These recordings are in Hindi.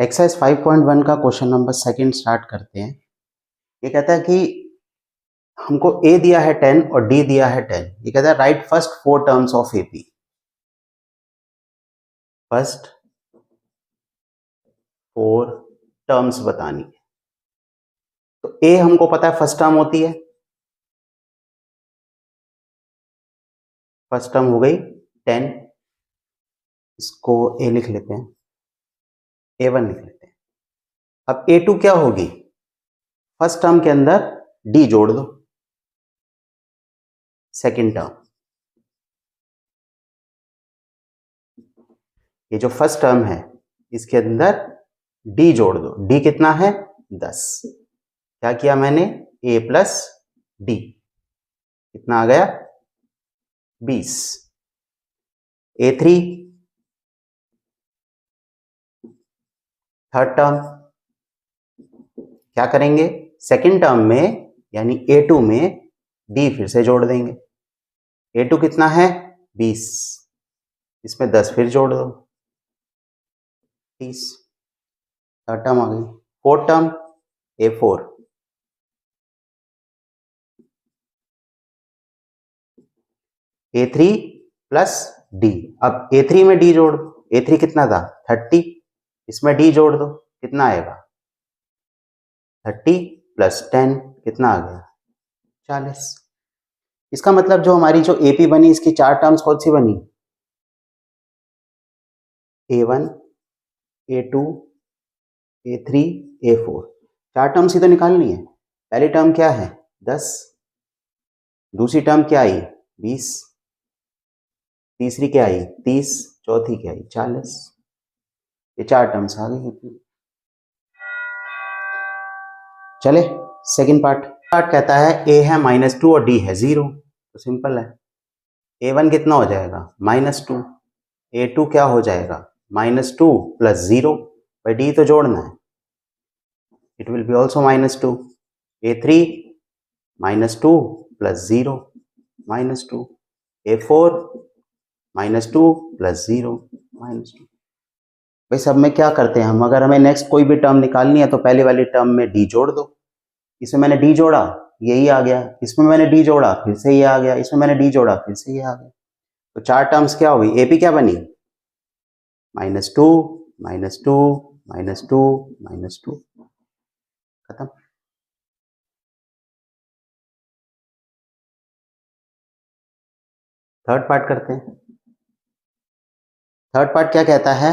एक्सरसाइज 5.1 का क्वेश्चन नंबर सेकंड स्टार्ट करते हैं। ये कहता है कि हमको ए दिया है 10 और डी दिया है 10। ये कहता है right first 4 terms of AP. First 4 terms बतानी है। तो ए हमको पता है फर्स्ट टर्म होती है, फर्स्ट टर्म हो गई 10, इसको ए लिख लेते हैं, A1 लिख लेते हैं। अब A2 क्या होगी, फर्स्ट टर्म के अंदर डी जोड़ दो, सेकंड टर्म। ये जो फर्स्ट टर्म है इसके अंदर डी जोड़ दो। डी कितना है 10। क्या किया मैंने, a प्लस डी, कितना आ गया 20। A3 थर्ड टर्म, क्या करेंगे, सेकंड टर्म में यानी A2 में डी फिर से जोड़ देंगे। A2 कितना है 20, इसमें 10 फिर जोड़ दो 30। थर्ड टर्म आ गई। Fourth term A4, A3 plus D. अब A3 में डी जोड़ दो, A3 कितना था 30, इसमें डी जोड़ दो, कितना आएगा 30 प्लस 10 कितना आ गया 40। इसका मतलब जो हमारी जो एपी बनी इसकी 4 टर्म्स कौन सी बनी, A1 A2 A3 A4, 4 terms ही तो निकालनी है। पहली टर्म क्या है 10, दूसरी टर्म क्या आई 20, तीसरी क्या आई 30, चौथी क्या आई 40। ये 4 टर्म्स आ गई। चले सेकंड पार्ट कहता है ए है -2 और डी है 0। तो सिंपल है, A1 कितना हो जाएगा -2, A2 क्या हो जाएगा -2 प्लस 0, भाई डी तो जोड़ना है, it will be also -2। A3 -2 plus 0 -2, A4 -2 plus 0 -2। भाई सब में क्या करते हैं हम, अगर हमें नेक्स्ट कोई भी टर्म निकालनी है तो पहले वाली टर्म में डी जोड़ दो। इसमें मैंने डी जोड़ा यही आ गया, इसमें मैंने डी जोड़ा फिर से ये आ गया, इसमें मैंने डी जोड़ा फिर से ये आ गया। तो 4 टर्म्स क्या हो गई, एपी क्या बनी -2 -2 -2 -2, खत्म। थर्ड पार्ट करते हैं। थर्ड पार्ट क्या कहता है,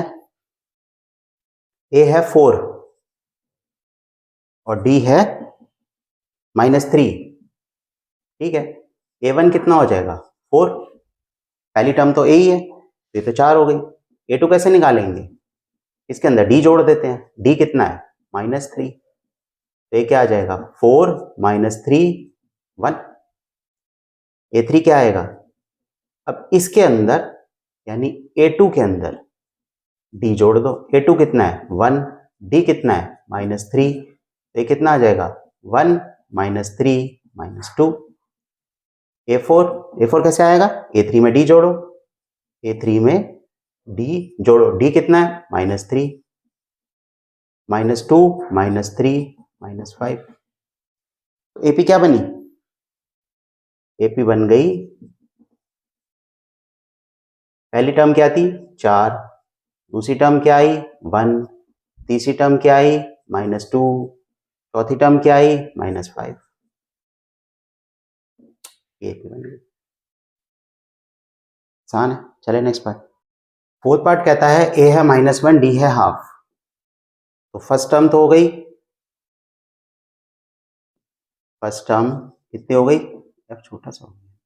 ए है 4 और डी है -3, ठीक है। A1 कितना हो जाएगा 4, पहली टर्म तो ए ही है, ये तो 4 हो गई। A2 कैसे निकालेंगे, इसके अंदर डी जोड़ देते हैं, डी कितना है -3, तो ये क्या आ जाएगा 4 -3 1। A3 क्या आएगा, अब इसके अंदर यानी A2 के अंदर डी जोड़ दो, A2 कितना है 1, डी कितना है -3, तो ये कितना आ जाएगा 1 -3 -2। A4 कैसे आएगा, A3 में डी जोड़ो, A3 में डी जोड़ो, डी कितना है -3 -2 -3 -5। एपी क्या बनी, एपी बन गई, पहली टर्म क्या थी 4, दूसरी टर्म क्या आई 1, तीसरी टर्म क्या आई -2, चौथी टर्म क्या आई -5। एपी बन गई, आसान है। चले नेक्स्ट पार्ट। फोर्थ पार्ट कहता है ए है -1 डी है हाफ। तो फर्स्ट टर्म तो हो गई, फर्स्ट टर्म कितनी हो गई, एफ छोटा सा हो गया,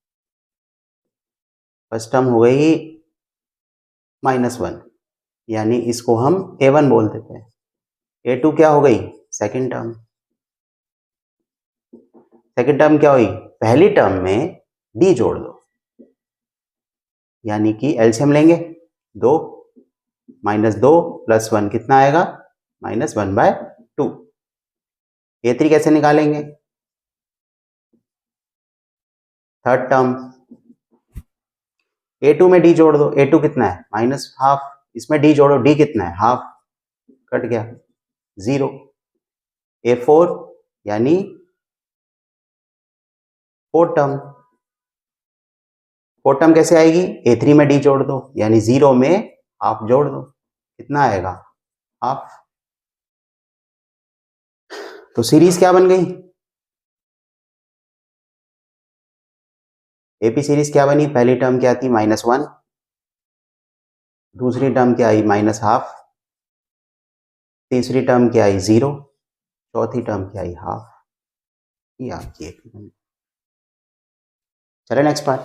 फर्स्ट टर्म हो गई -1, यानी इसको हम A1 बोल देते हैं। A2 क्या हो गई सेकंड टर्म, सेकंड टर्म क्या हुई, पहली टर्म में डी जोड़ दो, यानी कि एलसीएम लेंगे 2 -2 + 1 कितना आएगा -1/2। A3 कैसे निकालेंगे, थर्ड टर्म A2 में डी जोड़ दो, A2 कितना है -1/2, इसमें डी जोड़ो, डी कितना है हाफ, कट गया 0, A4 यानी 4 टर्म, 4 टर्म कैसे आएगी, A3 में D जोड़ दो यानी 0 में हाफ जोड़ दो, कितना आएगा हाफ। तो सीरीज क्या बन गई, एपी सीरीज क्या बनी, पहली टर्म क्या थी -1, दूसरी टर्म क्या आई -हाफ, तीसरी टर्म क्या आई 0, चौथी टर्म क्या आई हाफ। ये आपकी एपी बनी। चले next part.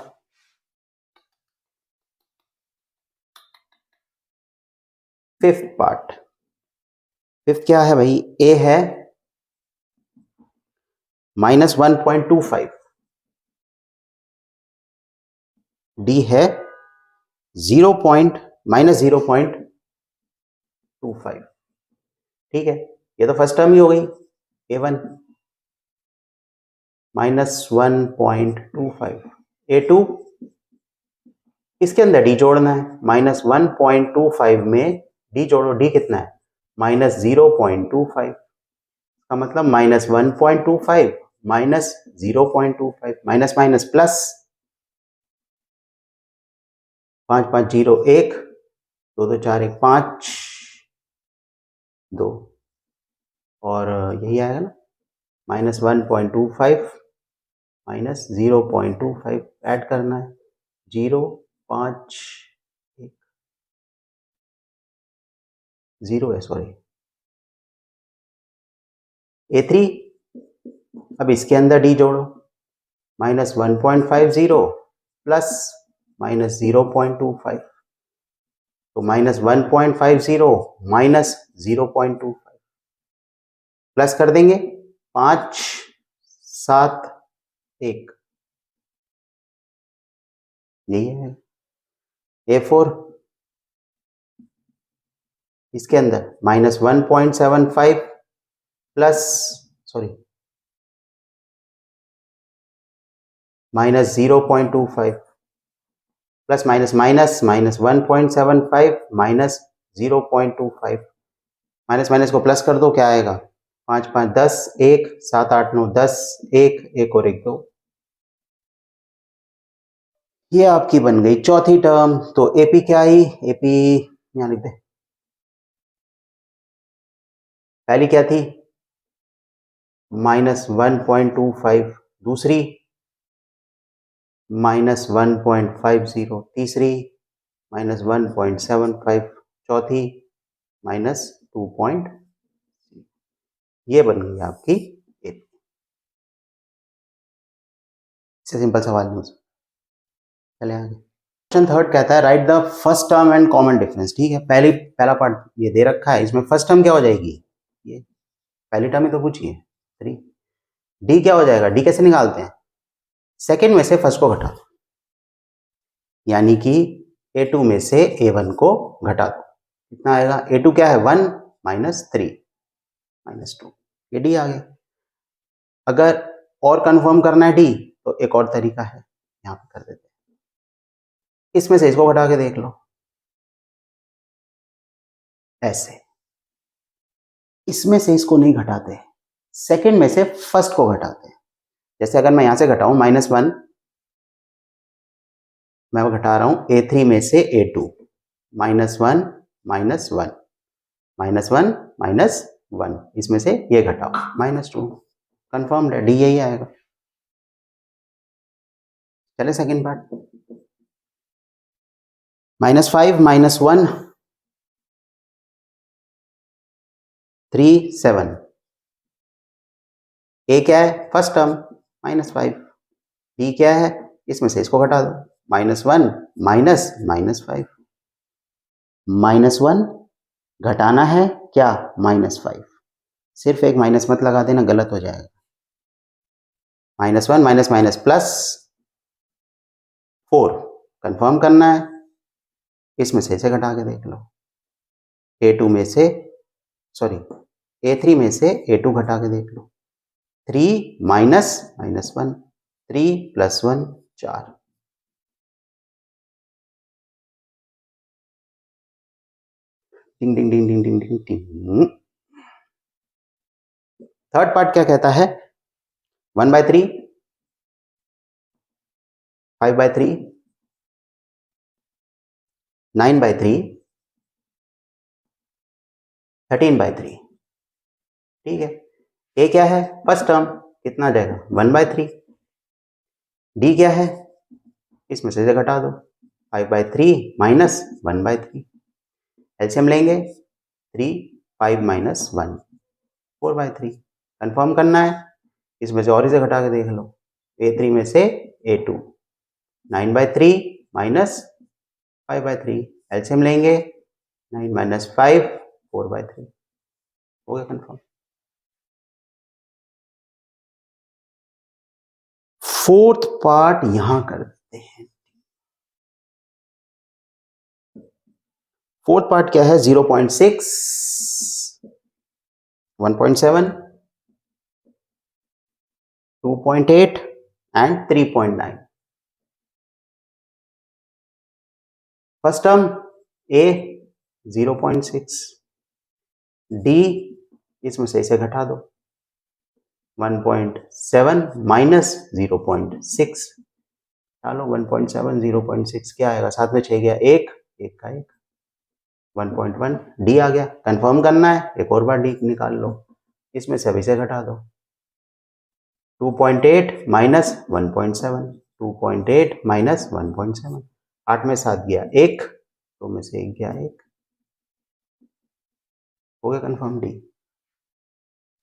Fifth part, fifth क्या है भाई, ए है -1.25, डी है -0.25, ठीक है। ये तो फर्स्ट टर्म ही हो गई, A1 -1.25, A2 इसके अंदर D जोड़ना है, -1.25 में D जोड़ो, D कितना है -0.25, का मतलब -1.25 -0.25, माइनस माइनस प्लस, 5 5 0 1, 2 2 4 1 5 2, और यही आएगा ना -1.25 -0.25 ऐड करना है, 0 5 1 0 है, सॉरी A3, अब इसके अंदर D जोड़ो, -1.50 प्लस -0.25, तो -1.50 -0.25 प्लस कर देंगे, 5 7 1, यही है A4, इसके अंदर -1.75 plus -0.25 plus minus minus -1.75 -0.25, minus minus को प्लस कर दो, क्या आएगा 5 5 10 1 7 8 9 10 1 1 और 1 2, ये आपकी बन गई चौथी टर्म। तो एपी क्या आई, एपी यहां लिख दे, पहली क्या थी -1.25, दूसरी -1.50, तीसरी -1.75, चौथी -2. ये बन गई आपकी एपी। इससे सिंपल सवाल नहीं, चले आगे। क्वेश्चन थर्ड कहता है right the first term and common difference, ठीक है। पहला पार्ट ये दे रखा है, इसमें फर्स्ट टर्म क्या हो जाएगी, ये पहली टर्म ही तो पूछिए 3, डी क्या हो जाएगा, डी कैसे निकालते हैं, सेकंड में से फर्स्ट को घटा दो, यानी कि A2 में से A1 को घटा दो, कितना आएगा, A2 क्या है 1 -3 -2, ये डी आ गया। अगर और कंफर्म करना है डी तो एक और तरीका है, यहां पे कर देते हैं, इसमें से इसको घटा के देख लो, ऐसे, इसमें से इसको नहीं घटाते, सेकंड में से फर्स्ट को घटाते हैं। जैसे अगर मैं यहां से घटाऊं -1, मैं वो घटा रहा हूं A3 में से A2, -1 -1 -1 -1, इसमें से ये घटाओ -2, कंफर्म है, डी यही आएगा। चले सेकंड पार्ट, -5 -1 3 7, ए क्या है फर्स्ट टर्म -5, डी क्या है, इसमें से इसको घटा दो, -1 -5, -1 घटाना है क्या -5, सिर्फ एक माइनस मत लगा देना, गलत हो जाएगा, -1 माइनस माइनस प्लस 4, कंफर्म करना है, इसमें से इसे घटा के देख लो, A2 में से A3 में से A2 घटा के देख लो, 3 -1 3 + 1 4, टिंग टिंग टिंग टिंग टिंग टिंग टिंग। थर्ड पार्ट क्या कहता है, 1/3, 5/3, 9/3, 13/3। ठीक है, ए क्या है, फर्स्ट टर्म कितना आ जाएगा 1/3। डी क्या है, इसमें से घटा दो 5/3 माइनस 1/3। एलसीएम लेंगे 3, 5 माइनस 1, 4/3। कंफर्म करना है, इसमें से और इसे घटा के देख लो, A3 में से A2, 9/3 माइनस 5/3। एलसीएम लेंगे 9 माइनस 5, 4/3। हो गया कंफर्म। फोर्थ पार्ट यहां कर देते हैं। फोर्थ पार्ट क्या है, 0.6, 1.7, 2.8 and 3.9। First term A 0.6, D इसमें से इसे घटा दो 1.7 माइनस 0.6 डालो 1.7, 0.6 क्या आएगा, साथ में 6 गया, एक का एक, 1.1। डी आ गया, कंफर्म करना है, एक और बार डी निकाल लो, इसमें से अभी से घटा दो 2.8 माइनस 1.7, 2.8 माइनस 1.7, 8 में 7 गया एक, 2 में से 1 गया एक। हो गया कंफर्म डी।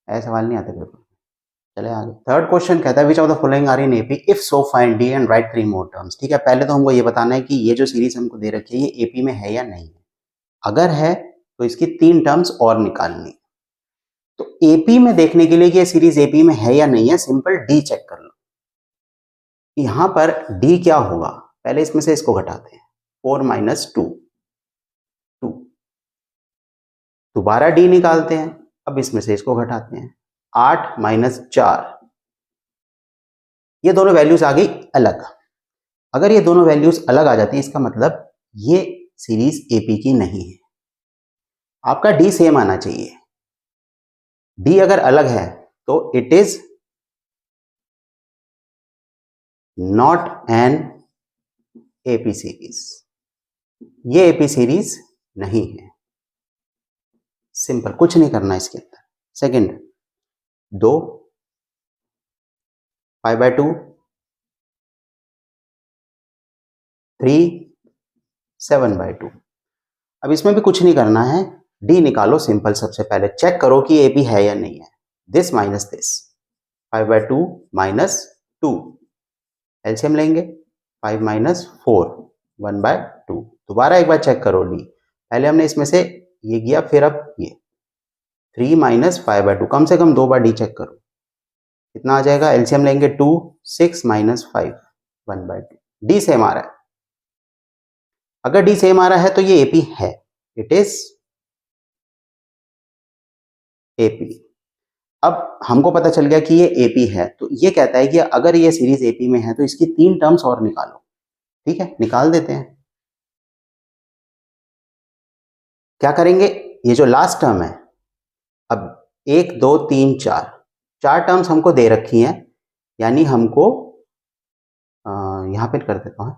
ऐसा सवाल नहीं आते पेपर। चले आगे। थर्ड क्वेश्चन कहता है which of the following are in AP, if so find d and write 3 more terms. ठीक है, पहले तो हमको ये बताना है कि ये जो सीरीज हमको दे रखी है ये एपी में है या नहीं है। अगर है तो इसकी 3 टर्म्स और निकालनी। तो एपी में देखने के लिए कि ये सीरीज एपी में है या नहीं है, सिंपल डी चेक कर लो। यहां पर डी क्या होगा, पहले इसमें से इसको घटाते हैं, 4 माइनस 2, दोबारा डी निकालते हैं, अब इसमें से इसको घटाते हैं, 8 माइनस 4। ये दोनों वैल्यूज आ गई अलग। अगर ये दोनों वैल्यूज अलग आ जाती है, इसका मतलब ये सीरीज एपी की नहीं है। आपका डी सेम आना चाहिए। डी अगर अलग है तो it is not an AP series, ये एपी सीरीज नहीं है। सिंपल, कुछ नहीं करना इसके अंदर। सेकंड, 2, 5/2, 3, 7/2। अब इसमें भी कुछ नहीं करना है, डी निकालो सिंपल। सबसे पहले चेक करो कि एपी है या नहीं है। This minus this, 5/2 minus 2, LCM लेंगे 5 माइनस 4, 1/2। दोबारा एक बार चेक करो डी, पहले हमने इसमें से ये किया, फिर अब ये 3 माइनस 5/2, कम से कम 2 बार डी चेक करो, कितना आ जाएगा। एलसीएम लेंगे 2, 6 माइनस 5, 1/2। डी सेम आ रहा है। अगर डी सेम आ रहा है तो ये एपी है, इट इज एपी। अब हमको पता चल गया कि ये एपी है, तो ये कहता है कि अगर ये सीरीज एपी में है तो इसकी 3 टर्म्स और निकालो। ठीक है, निकाल देते हैं। क्या करेंगे, ये जो लास्ट टर्म है, अब 1, 2, 3, 4 टर्म्स हमको दे रखी हैं, यानी हमको यहां पे कर देता हूं,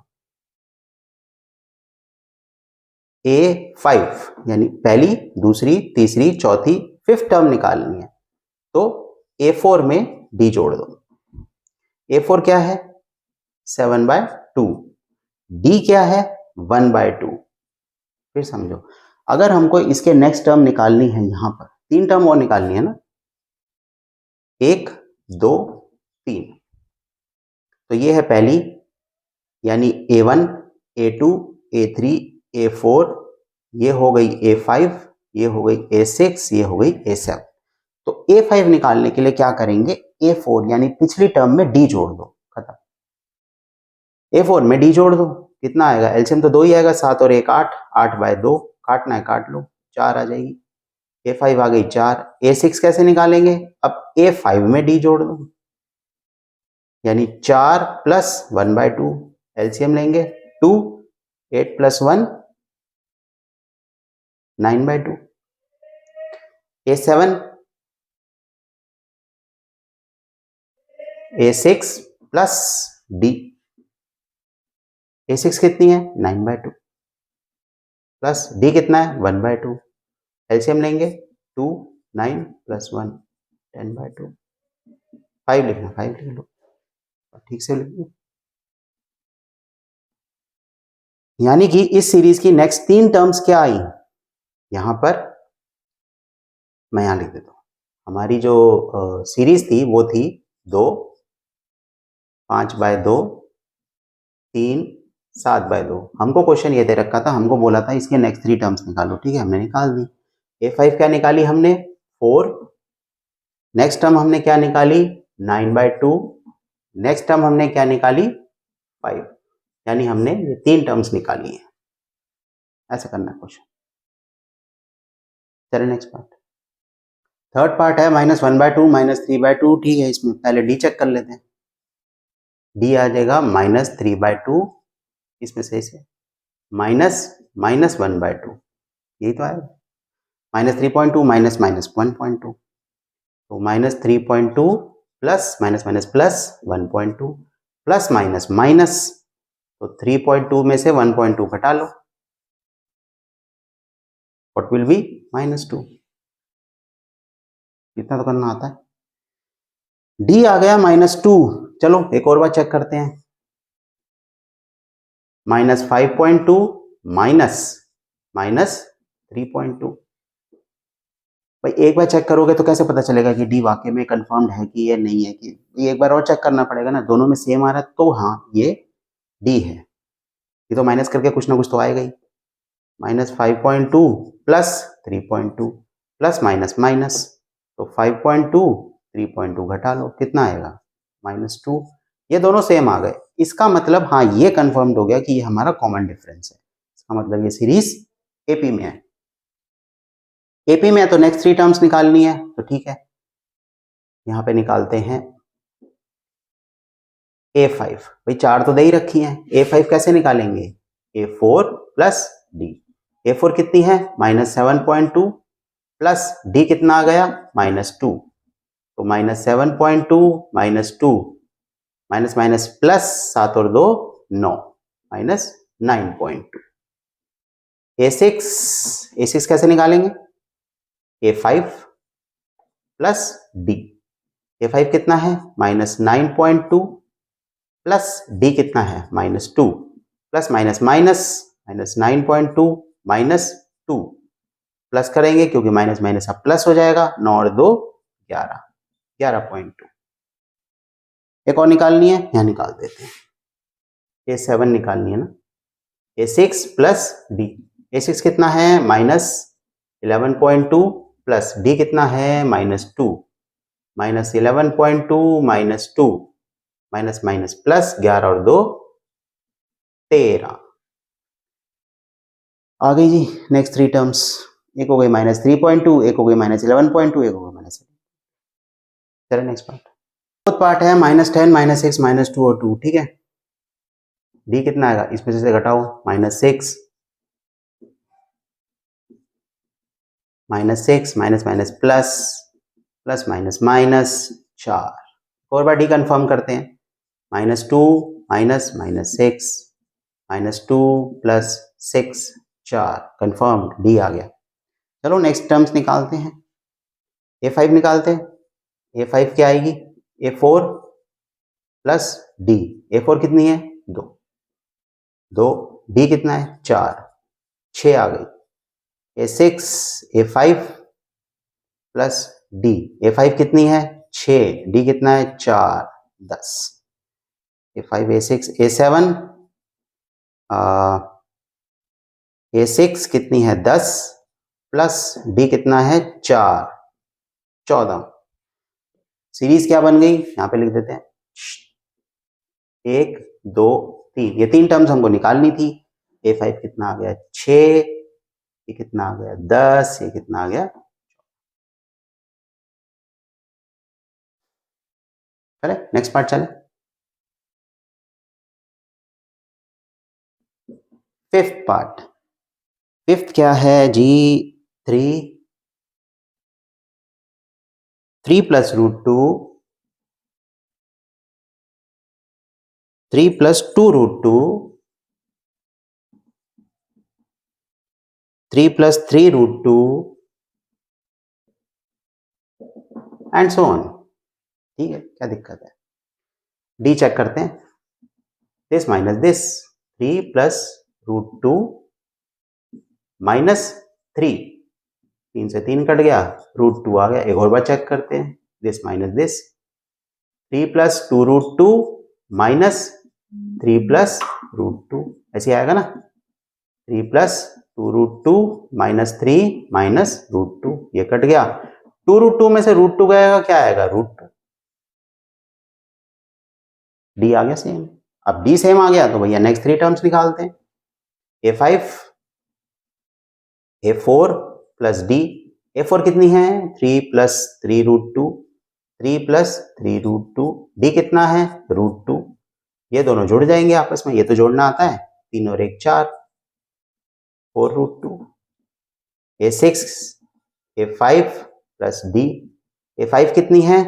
A5 यानी पहली, दूसरी, तीसरी, चौथी, 5th टर्म निकालनी है। तो A4 में D जोड़ दो। A4 क्या है, 7/2। D क्या है, 1/2। फिर समझो, अगर हमको इसके नेक्स्ट टर्म निकालनी है, यहां पर 3 टर्म और निकालनी है ना, 1, 2, 3। तो ये है पहली, यानी A1, A2, A3, A4, ये हो गई A5, ये हो गई A6, ये हो गई A7। तो A5 निकालने के लिए क्या करेंगे, A4 यानी पिछली टर्म में D जोड़ दो, खत्म। A4 में D जोड़ दो, कितना आएगा, एलसीएम तो 2 ही आएगा, 7 और 1 8, 8/2, काटना है काट लो, 4 आ जाएगी। A5 आ गई 4। A6 कैसे निकालेंगे, अब A5 में D जोड़ दो, यानी 4 प्लस 1/2, एलसीएम लेंगे 2, 8 plus 1 9/2। A7 A6 plus D। A6 कितनी है 9/2 प्लस D कितना है 1/2। एलसीएम लेंगे 2 9 प्लस 1 10/2। 5 लिखना 5 लिख लो ठीक से लिख लो। यानी कि इस सीरीज की नेक्स्ट 3 टर्म्स क्या आई, यहां पर मैं यहां लिख देता हूं। हमारी जो सीरीज थी वो थी 2 5/2 3 7/2। हमको क्वेश्चन ये दे रखा था, हमको बोला था इसके नेक्स्ट 3 टर्म्स निकालो, ठीक है हमने निकाल दी। A5 क्या निकाली हमने 4। नेक्स्ट टर्म हमने क्या निकाली 9/2। नेक्स्ट टर्म हमने क्या निकाली 5। यानी हमने ये 3 टर्म्स निकाली है। ऐसा करना है क्वेश्चन। चलिए नेक्स्ट पार्ट। थर्ड पार्ट है -1/2 -3/2। ठीक है, इसमें पहले डी चेक कर लेते हैं। डी आ जाएगा -3/2, इसमें से माइनस -1/2, यही तो आएगा। -3.2 माइनस 1.2, तो -3.2 plus minus minus plus 1.2 plus minus minus, तो 3.2 में से 1.2 घटा लो, व्हाट विल बी -2। इतना तो करना आता है। डी आ गया -2। चलो एक और बार चेक करते हैं। -5.2 माइनस 3.2। भाई एक बार चेक करोगे तो कैसे पता चलेगा कि डी वाकई में कंफर्म्ड है कि ये नहीं है, कि एक बार और चेक करना पड़ेगा ना। दोनों में सेम आ रहा है तो हाँ ये डी है। ये तो माइनस करके कुछ ना कुछ तो आएगा ही। -5.2 प्लस 3.2 प्लस माइनस माइनस, तो 5.2 3.2 घटा लो, कितना आएगा -2। ये दोनों सेम आ गए। इसका मतलब हाँ ये कंफर्म्ड हो गया कि ये हमारा कॉमन डिफरेंस है। इसका मतलब ये सीरीज एपी में है। एपी में है तो नेक्स्ट 3 टर्म्स निकालनी है, तो ठीक है यहां पे निकालते हैं A5। भाई 4 तो दे ही रखी हैं, A5 कैसे निकालेंगे A4 प्लस D। A4 कितनी है -7.2 प्लस D कितना आ गया -2, तो -7.2 -2 माइनस माइनस प्लस 7 और 2 9 -9.2। A6 कैसे निकालेंगे A5 प्लस D। A5 कितना है -9.2 प्लस D कितना है -2 प्लस माइनस माइनस -9.2 -2 प्लस करेंगे क्योंकि माइनस माइनस अब प्लस हो जाएगा। 9 और 2 11 11.2। एक और निकालनी है, यहां निकाल देते हैं। A7 निकालनी है ना। A6 plus D। A6 कितना है -11.2 प्लस D कितना है -2, -11.2 -2 माइनस माइनस प्लस 11 और 2 13। आ गई जी नेक्स्ट 3 टर्म्स। एक हो गई -3.2, एक हो गई -11.2, एक हो गई -7। चलिए नेक्स्ट पार्ट। फोर्थ पार्ट है -10 -6 -2 और 2। ठीक है, डी कितना आएगा इसमें से घटाओ -6 minus minus plus plus minus minus 4। और बार डी कंफर्म करते हैं -2 -6 -2 प्लस 6 4 कंफर्म डी आ गया। चलो नेक्स्ट टर्म्स निकालते हैं। A5 निकालते हैं। A5 क्या आएगी A4 प्लस डी। A4 कितनी है 2 2, डी कितना है 4 6 आ गई। A6 A5 plus D. A5 कितनी है 6, डी कितना है 4 10। A5 A6 A7 A6 कितनी है 10 प्लस डी कितना है 4 14। सीरीज क्या बन गई यहां पे लिख देते हैं 1 2 3। ये 3 टर्म्स हमको निकालनी थी। A5 कितना आ गया 6, ये कितना आ गया 10, ये कितना आ गया। चले नेक्स्ट पार्ट चले। Fifth part. फिफ्थ क्या है जी? 3 plus root two, 3 plus 2 root two, 3 plus 3 root two and so on. ठीक है, क्या दिक्कत है? डी चेक करते हैं। This minus this, 3 plus root two minus 3, 3 से 3 कट गया, रूट टू आ गया। एक और बार चेक करते हैं। This minus this, 3 plus 2 root two minus 3 plus root two, ऐसे आएगा ना। 3 plus 2 root two minus 3 minus root two, ये कट गया। 2 रूट टू में से रूट टू गएगा, क्या आएगा? Root two. डी आ गया सेम। अब डी सेम आ गया तो भैया नेक्स्ट 3 टर्म्स निकालते हैं। A5 A4 plus D. A4 कितनी है? 3 plus 3 root two, 3 plus 3 root two, d कितना है? Root two. ये दोनों जुड़ जाएंगे आपस में, ये तो जोड़ना आता है। 3 और 1 4, 4 root to. A6 A5 plus D. A5 कितनी है?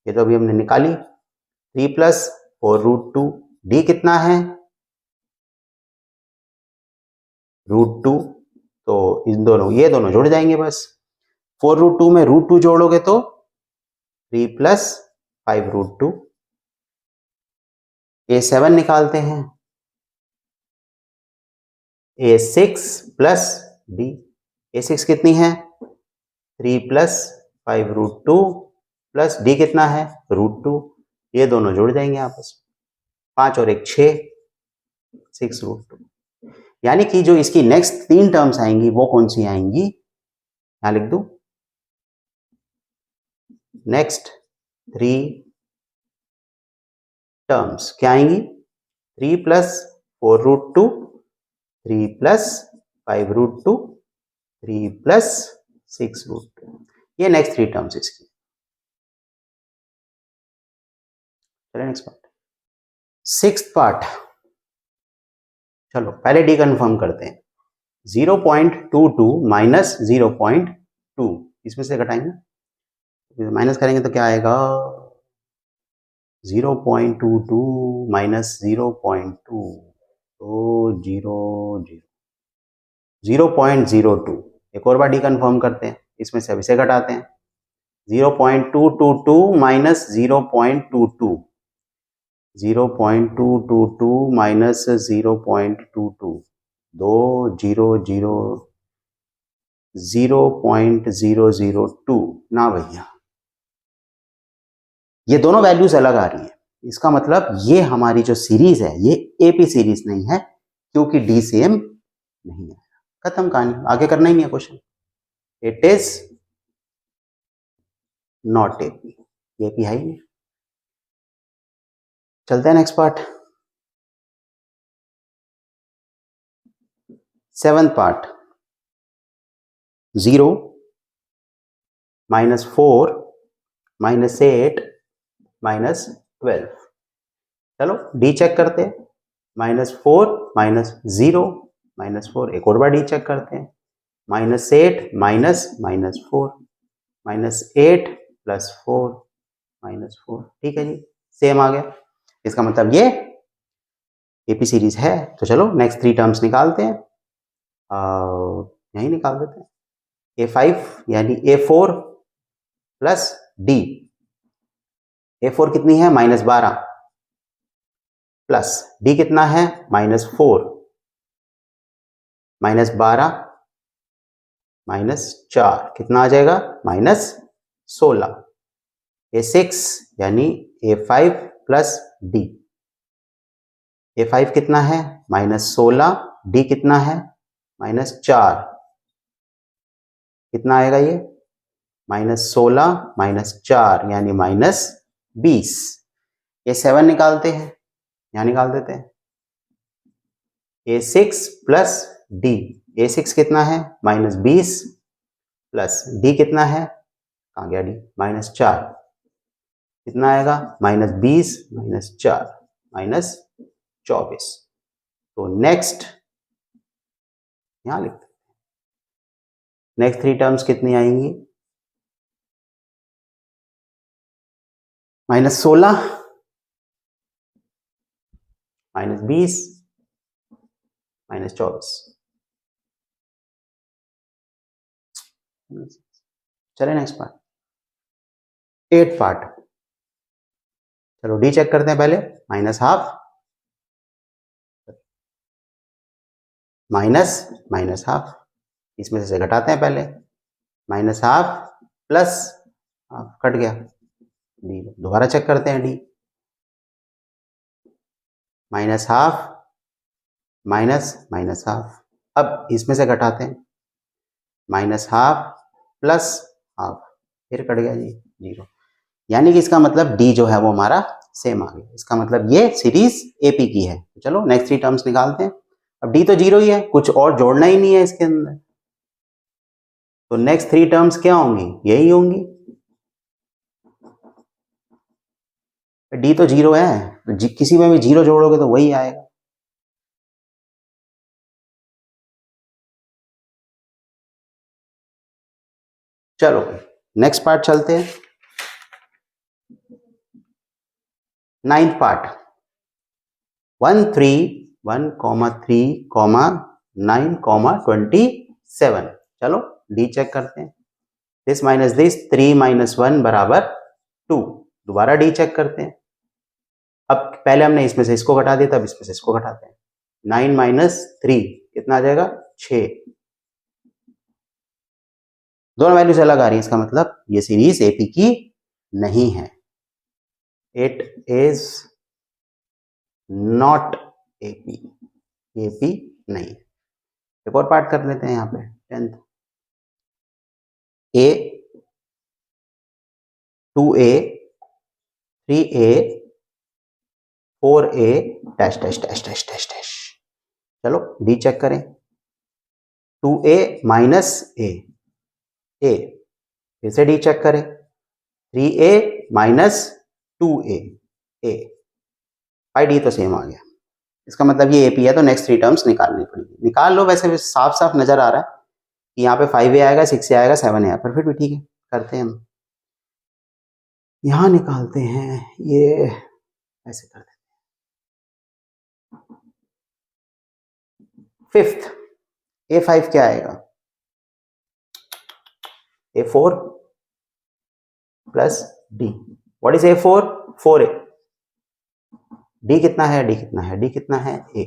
ये तो अभी हमने निकाली, 3 प्लस 4 रूट टू। डी कितना है? Root two. तो इन दोनों, ये दोनों जुड़ जाएंगे बस। 4 रूट टू में रूट टू जोड़ोगे तो 3 प्लस 5 रूट टू। A7 निकालते हैं। A6 plus D. A6 कितनी है? 3 plus 5 root two plus d कितना है? Root two. ये दोनों जुड़ जाएंगे आपस में, 5 और 1 6, 6 रूट टू। यानी कि जो इसकी नेक्स्ट 3 टर्म्स आएंगी वो कौन सी आएंगी? यहां लिख दू, नेक्स्ट 3 टर्म्स क्या आएंगी? 3 plus 4 root two, 3 plus 5 root two, 3 plus 6 root two. ये नेक्स्ट 3 टर्म्स इसकी। चलो नेक्स्ट पार्ट, सिक्स्थ पार्ट। चलो पहले डी कंफर्म करते हैं। 0.22 माइनस 0.2, इसमें से घटाएंगे, माइनस करेंगे तो क्या आएगा? 0.22 माइनस 0.2, तो 0.02। एक और बार डी कंफर्म करते हैं, इसमें से अभी से घटाते हैं। 0.222 माइनस 0.22, 0.222 माइनस 0.22, 0.002 ना भैया, ये दोनों वैल्यूज अलग आ रही है। इसका मतलब ये हमारी जो सीरीज है ये एपी सीरीज नहीं है, क्योंकि डी सेम नहीं है। खत्म कहानी, आगे करना ही नहीं है question. It is not AP, AP है ही नहीं। चलते हैं next part, seventh part. 0 minus 4 minus 8 minus 12। चलो डी चेक करते हैं। -4 माइनस 0 माइनस 4, एक और बार डी चेक करते हैं। -8 माइनस -4 -8 प्लस 4 -4। ठीक है जी, सेम आ गया। इसका मतलब ये एपी सीरीज है। तो चलो नेक्स्ट 3 टर्म्स निकालते हैं, यही निकाल देते हैं। A5 यानी A4 प्लस डी। A4 कितनी है? -12 प्लस डी कितना है? -4, -12 -4 कितना आ जाएगा? -16। A6 यानी A5 प्लस डी। A5 कितना है? -16, डी कितना है? -4, कितना आएगा ये? -16 -4 यानी -20। A7 निकालते हैं, यहां निकाल देते हैं। A6 plus D. A6 कितना है? -20 प्लस डी कितना है? कहां गया डी? -4, कितना आएगा? -20 -4 -24। तो नेक्स्ट यहाँ लिखते हैं। नेक्स्ट 3 टर्म्स कितनी आएंगी? -16, -20, -24। चले नेक्स्ट पार्ट, 8 पार्ट। चलो डी चेक करते हैं पहले। -12 -12, इसमें से घटाते हैं पहले। -12 प्लस हाफ कट गया, डी दोबारा चेक करते हैं। डी -12 -12, अब इसमें से घटाते हैं। -12 प्लस हाफ, फिर कट गया जी 0। यानी कि इसका मतलब डी जो है वो हमारा सेम आ गया। इसका मतलब ये सीरीज एपी की है। चलो नेक्स्ट 3 टर्म्स निकालते हैं। अब डी तो 0 ही है, कुछ और जोड़ना ही नहीं है इसके अंदर, तो नेक्स्ट 3 टर्म्स क्या होंगी? यही होंगी। डी तो 0 है, तो किसी में भी 0 जोड़ोगे तो वही आएगा। चलो नेक्स्ट पार्ट चलते हैं। 9th part, 1 3 1 3 9 27। चलो डी चेक करते हैं। दिस माइनस दिस, 3 - 1 बराबर 2। दोबारा डी चेक करते हैं। अब पहले हमने इसमें से इसको घटा दिया, तब इसमें से इसको घटाते हैं। 9 - 3 कितना आ जाएगा? 6। दोनों वैल्यूज अलग आ रही है, इसका मतलब ये सीरीज एपी की नहीं है। It is not AP, AP नहीं। एक और पार्ट कर लेते हैं यहाँ पे, 10th। ए 2a 3a 4a dash dash dash dash dash dash. चलो डी चेक करें। 2a माइनस a, फिर से डी चेक करें। 3a माइनस 2a, डी तो सेम आ गया। इसका मतलब ये एपी है, तो नेक्स्ट 3 टर्म्स निकालनी पड़ेगी। निकाल लो, वैसे साफ साफ नजर आ रहा है कि यहाँ पे 5a आएगा, 6a आएगा, 7a आएगा, पर फिर भी ठीक है, करते हैं हम। यहां निकालते हैं, ये ऐसे करते हैं। 5th, a5 क्या आएगा? a4 plus d। What is a4? 4a। d कितना है? d कितना है? d कितना है? a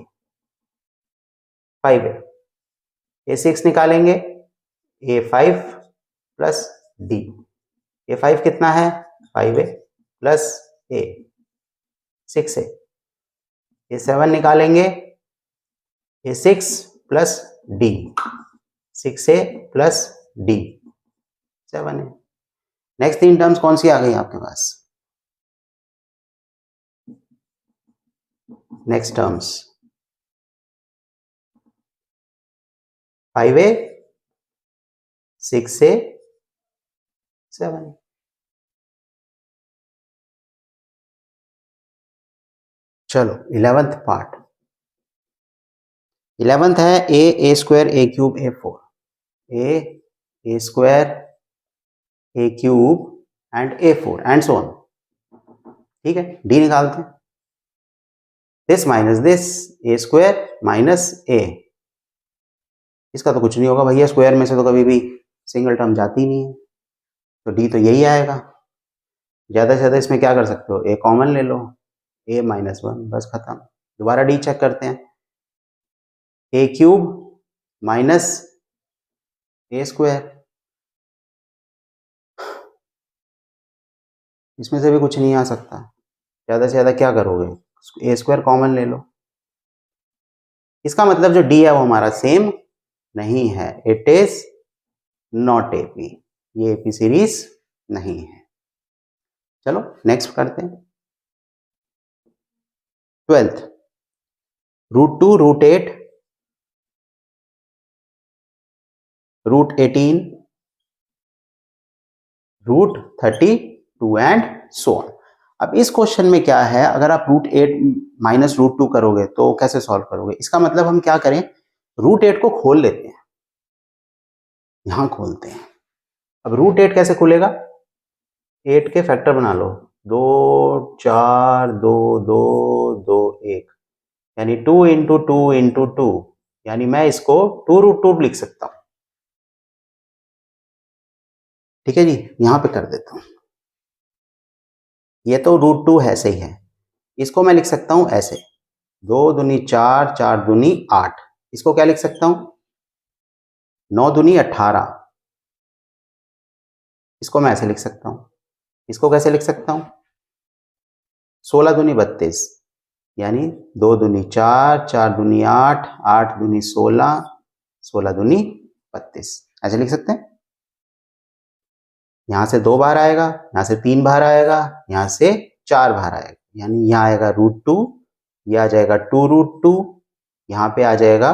5a। a6 निकालेंगे, a5 प्लस d। a5 कितना है? 5a plus a 6a। a7 निकालेंगे, a6 plus d, 6a plus d 7a। Next 3 terms कौन सी आ गई आपके पास? Next terms 5a 6a 7a। चलो 11th पार्ट। 11th है a square a cube a4, a square a cube and a4 and so on. ठीक है, डी निकालते हैं। This minus this, a square minus a। इसका तो कुछ नहीं होगा भैया, स्क्वायर में से तो कभी भी सिंगल टर्म जाती नहीं है, तो डी तो यही आएगा। ज्यादा से ज्यादा इसमें क्या कर सकते हो? a कॉमन ले लो, a -1, बस खत्म। दोबारा डी चेक करते हैं। a cube minus a square, इसमें से भी कुछ नहीं आ सकता। ज्यादा से ज्यादा क्या करोगे? a स्क्वायर कॉमन ले लो। इसका मतलब जो d है वो हमारा सेम नहीं है। इट इज नॉट एपी, ये एपी सीरीज नहीं है। चलो नेक्स्ट करते हैं। 12th, √2 √8 √18 √32 and so on. अब इस क्वेश्चन में क्या है, अगर आप √8 माइनस √2 करोगे तो कैसे सॉल्व करोगे? इसका मतलब हम क्या करें, रूट 8 को खोल लेते हैं, यहां खोलते हैं। अब रूट 8 कैसे खुलेगा? 8 के फैक्टर बना लो, 2 4 2 2 2 1, यानी 2 इंटू 2 इंटू 2, यानी मैं इसको 2√2 लिख सकता हूं। ठीक है जी, यहां पे कर देता हूं। ये तो √2 ऐसे ही है, इसको मैं लिख सकता हूं ऐसे, 2 दूनी 4, 4 दूनी 8। इसको क्या लिख सकता हूं? 9 दूनी 18। इसको मैं ऐसे लिख सकता हूं। इसको कैसे लिख सकता हूं? 16 दूनी 32, यानी 2 दूनी 4, 4 दूनी 8, 8 दूनी 16, 16 दूनी 32, ऐसे लिख सकते हैं। यहां से 2 बार आएगा, यहां से 3 बार आएगा, यहां से 4 बार आएगा, यानी यहां आएगा √2, यह आ जाएगा 2√2, यहां पे आ जाएगा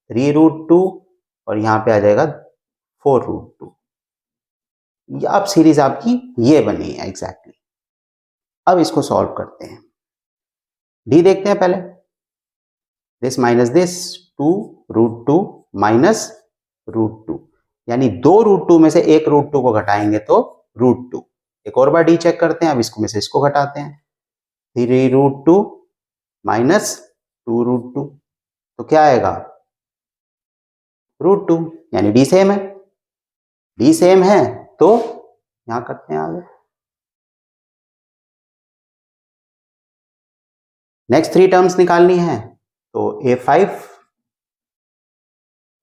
3√2 और यहां पे आ जाएगा 4√2। अब सीरीज आपकी ये बनी है एग्जैक्टली। अब इसको सॉल्व करते हैं। डी देखते हैं पहले, दिस माइनस दिस, 2√2 माइनस √2, यानी 2√2 में से एक √2 को घटाएंगे तो √2। एक और बार डी चेक करते हैं, अब इसको में से इसको घटाते हैं, 3√2 माइनस 2√2, तो क्या आएगा? √2, यानी डी सेम है। डी सेम है तो यहां करते हैं आगे। नेक्स्ट 3 टर्म्स निकालनी है, तो A5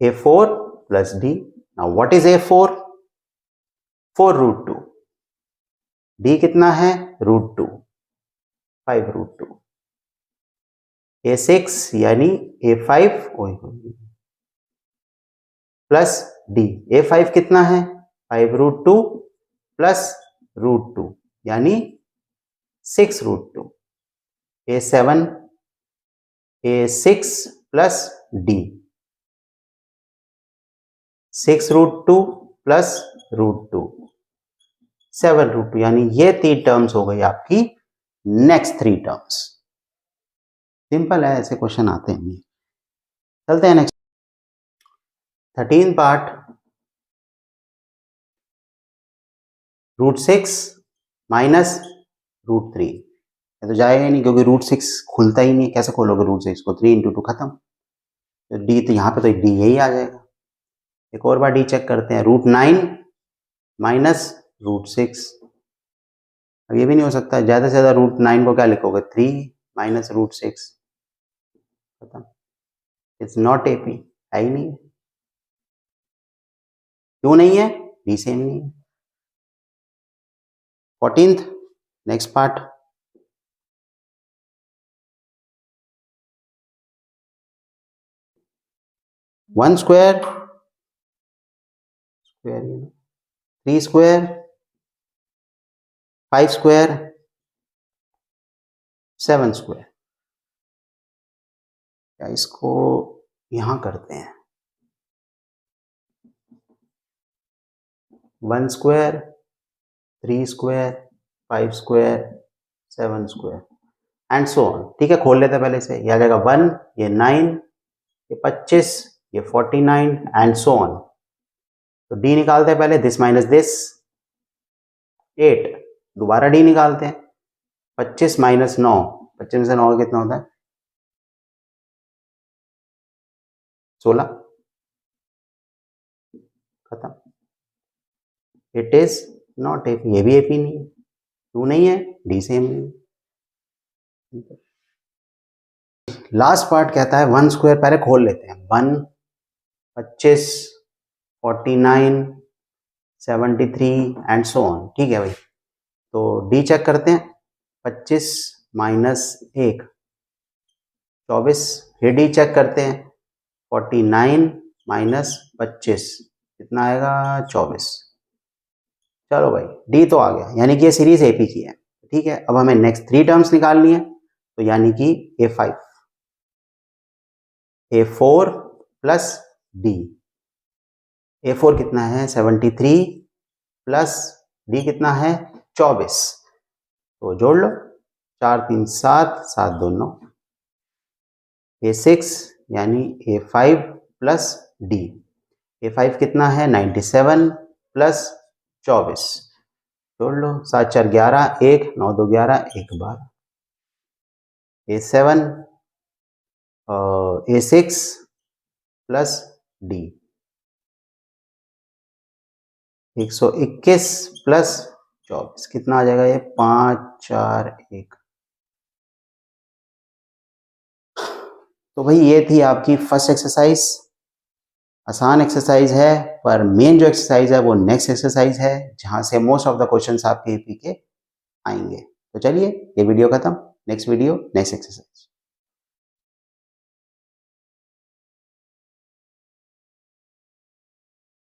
A4 plus D। Now what is A4? 4√2। D कितना है? √2, 5√2। A6 यानी A5 प्लस D। A5 कितना है? 5√2 प्लस √2, यानी 6√2। A7 A6 plus D, 6√2 plus √2, 7√2, यानी ये 3 टर्म्स हो गई आपकी नेक्स्ट 3 टर्म्स। सिंपल है, ऐसे क्वेश्चन आते हैं। चलते हैं नेक्स्ट 13 पार्ट। √6 माइनस √3, ये तो जाएगा ही नहीं क्योंकि √6 खुलता ही नहीं, कैसे खोलोगे √6 को? 3 इंटू 2 खत्म, तो डी तो यहाँ पे तो डी यही आ जाएगा। एक और बार डी चेक करते हैं, √9 माइनस √6। अब ये भी नहीं हो सकता, ज्यादा से ज्यादा √9 को क्या लिखोगे? 3 माइनस √6, खत्म। इट्स नॉट एपी, है ही नहीं। क्यों नहीं है? डी सेम नहीं है। 14th next part. One square, 3 square, 5 square, 7 square. क्या इसको यहां करते हैं? 1 square, 3 square, 5 square, 7 square and so on. ठीक है, खोल लेते हैं पहले से। यह आ जाएगा 1, ये 9, ये 25, ये 49 एंड सो ऑन। तो डी निकालते हैं पहले, दिस माइनस दिस 8, दोबारा डी निकालते हैं, 25 माइनस 9, 25 में से 9 कितना होता है? 16, खत्म। इट इज नॉट एपी, ये भी एपी नहीं है। क्यों नहीं है? डी सेम नहीं। लास्ट पार्ट कहता है 1 स्क्वायर, पहले खोल लेते हैं। 1, 25, 49, 73 एंड सो ऑन। ठीक है भाई, तो डी चेक करते हैं, 25 माइनस 1, 24। फिर डी चेक करते हैं, 49 माइनस 25 कितना आएगा? 24। चलो भाई, डी तो आ गया, यानी कि ये सीरीज एपी की है। ठीक है, अब हमें नेक्स्ट 3 टर्म्स निकालनी है, तो यानी कि A5 A4 plus D. A4 कितना है? 73 प्लस डी कितना है? 24। तो जोड़ लो, 4 3 7, 7 2 9। A6 यानी A5 प्लस डी। A5 कितना है 97 प्लस 24, जोड़ लो, 7 4 11, 1 9 2 11, 1 12। A7 A6 plus D 121 plus 24 कितना आ जाएगा ये 5 4 1। तो भाई ये थी आपकी फर्स्ट एक्सरसाइज। आसान एक्सरसाइज है, पर मेन जो एक्सरसाइज है वो नेक्स्ट एक्सरसाइज है, जहां से मोस्ट ऑफ द क्वेश्चंस आपके एपी के आएंगे। तो चलिए ये वीडियो खत्म, नेक्स्ट वीडियो नेक्स्ट एक्सरसाइज।